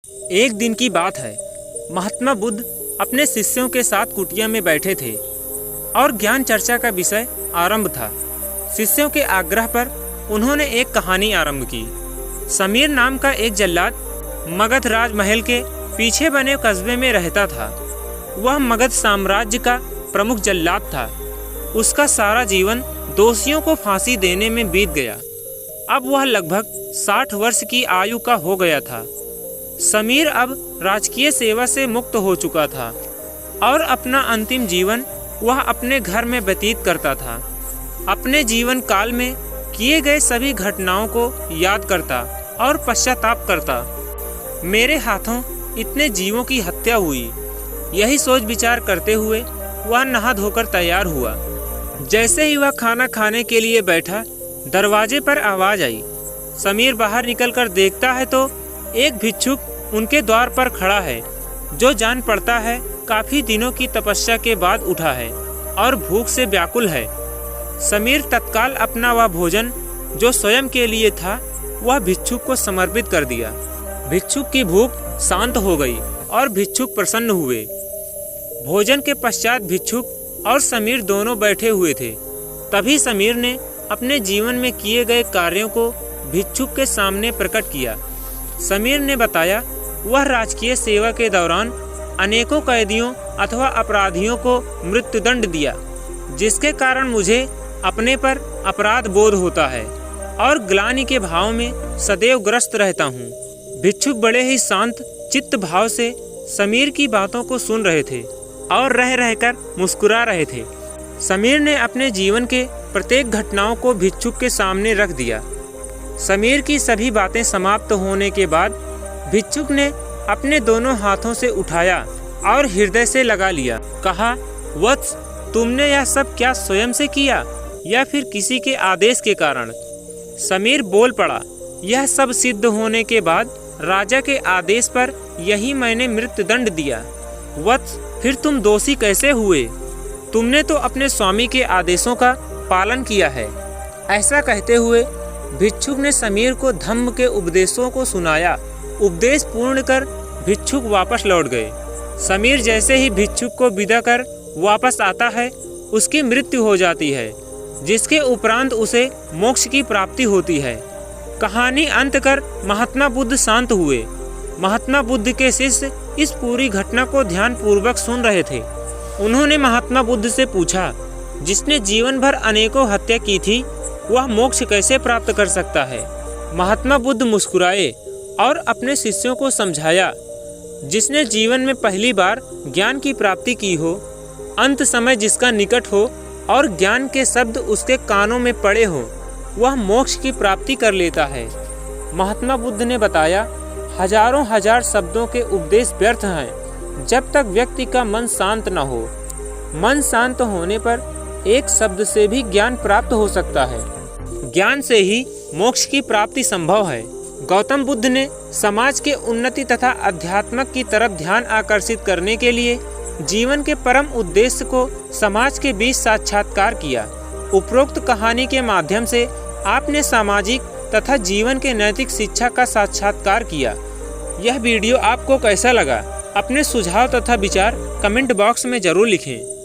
एक दिन की बात है। महात्मा बुद्ध अपने शिष्यों के साथ कुटिया में बैठे थे और ज्ञान चर्चा का विषय आरंभ था। शिष्यों के आग्रह पर उन्होंने एक कहानी आरंभ की। समीर नाम का एक जल्लाद मगध राजमहल के पीछे बने कस्बे में रहता था। वह मगध साम्राज्य का प्रमुख जल्लाद था। उसका सारा जीवन दोषियों को फांसी देने में बीत गया। अब वह लगभग 60 वर्ष की आयु का हो गया था। समीर अब राजकीय सेवा से मुक्त हो चुका था और अपना अंतिम जीवन वह अपने घर में व्यतीत करता था। अपने जीवन काल में किए गए सभी घटनाओं को याद करता और पश्चाताप करता। मेरे हाथों इतने जीवों की हत्या हुई, यही सोच विचार करते हुए वह नहा धोकर तैयार हुआ। जैसे ही वह खाना खाने के लिए बैठा, दरवाजे पर आवाज आई। समीर बाहर निकलकर देखता है तो एक भिक्षुक उनके द्वार पर खड़ा है, जो जान पड़ता है काफी दिनों की तपस्या के बाद उठा है और भूख से व्याकुल है। समीर तत्काल अपना वह भोजन जो स्वयं के लिए था वह भिक्षुक को समर्पित कर दिया। भिक्षुक की भूख शांत हो गई और भिक्षुक प्रसन्न हुए। भोजन के पश्चात भिक्षुक और समीर दोनों बैठे हुए थे। तभी समीर ने अपने जीवन में किए गए कार्यों को भिक्षुक के सामने प्रकट किया। समीर ने बताया वह राजकीय सेवा के दौरान अनेकों कैदियों अथवा अपराधियों को मृत्युदंड दिया, जिसके कारण मुझे अपने पर अपराध बोध होता है और ग्लानि के भाव में सदैव ग्रस्त रहता हूँ। भिक्षुक बड़े ही शांत चित्त भाव से समीर की बातों को सुन रहे थे और रह रहकर मुस्कुरा रहे थे। समीर ने अपने जीवन के प्रत्येक घटनाओं को भिक्षुक के सामने रख दिया। समीर की सभी बातें समाप्त होने के बाद भिक्षुक ने अपने दोनों हाथों से उठाया और हृदय से लगा लिया। कहा, वत्स, तुमने यह सब क्या स्वयं से किया या फिर किसी के आदेश के कारण? समीर बोल पड़ा, यह सब सिद्ध होने के बाद राजा के आदेश पर यही मैंने मृत्युदंड दिया। वत्स, फिर तुम दोषी कैसे हुए? तुमने तो अपने स्वामी के आदेशों का पालन किया है। ऐसा कहते हुए भिक्षुक ने समीर को धम्म के उपदेशों को सुनाया। उपदेश पूर्ण कर भिक्षुक वापस लौट गए। समीर जैसे ही भिक्षुक को विदा कर वापस आता है, उसकी मृत्यु हो जाती है, जिसके उपरांत उसे मोक्ष की प्राप्ति होती है। कहानी अंत कर महात्मा बुद्ध शांत हुए। महात्मा बुद्ध के शिष्य इस पूरी घटना को ध्यान पूर्वक सुन रहे थे। उन्होंने महात्मा बुद्ध से पूछा, जिसने जीवन भर अनेकों हत्या की थी, वह मोक्ष कैसे प्राप्त कर सकता है? महात्मा बुद्ध मुस्कुराए और अपने शिष्यों को समझाया, जिसने जीवन में पहली बार ज्ञान की प्राप्ति की हो, अंत समय जिसका निकट हो और ज्ञान के शब्द उसके कानों में पड़े हो, वह मोक्ष की प्राप्ति कर लेता है। महात्मा बुद्ध ने बताया, हजारों हजार शब्दों के उपदेश व्यर्थ हैं जब तक व्यक्ति का मन शांत न हो। मन शांत होने पर एक शब्द से भी ज्ञान प्राप्त हो सकता है। ज्ञान से ही मोक्ष की प्राप्ति संभव है। गौतम बुद्ध ने समाज के उन्नति तथा अध्यात्म की तरफ ध्यान आकर्षित करने के लिए जीवन के परम उद्देश्य को समाज के बीच साक्षात्कार किया। उपरोक्त कहानी के माध्यम से आपने सामाजिक तथा जीवन के नैतिक शिक्षा का साक्षात्कार किया। यह वीडियो आपको कैसा लगा? अपने सुझाव तथा विचार कमेंट बॉक्स में जरूर लिखें।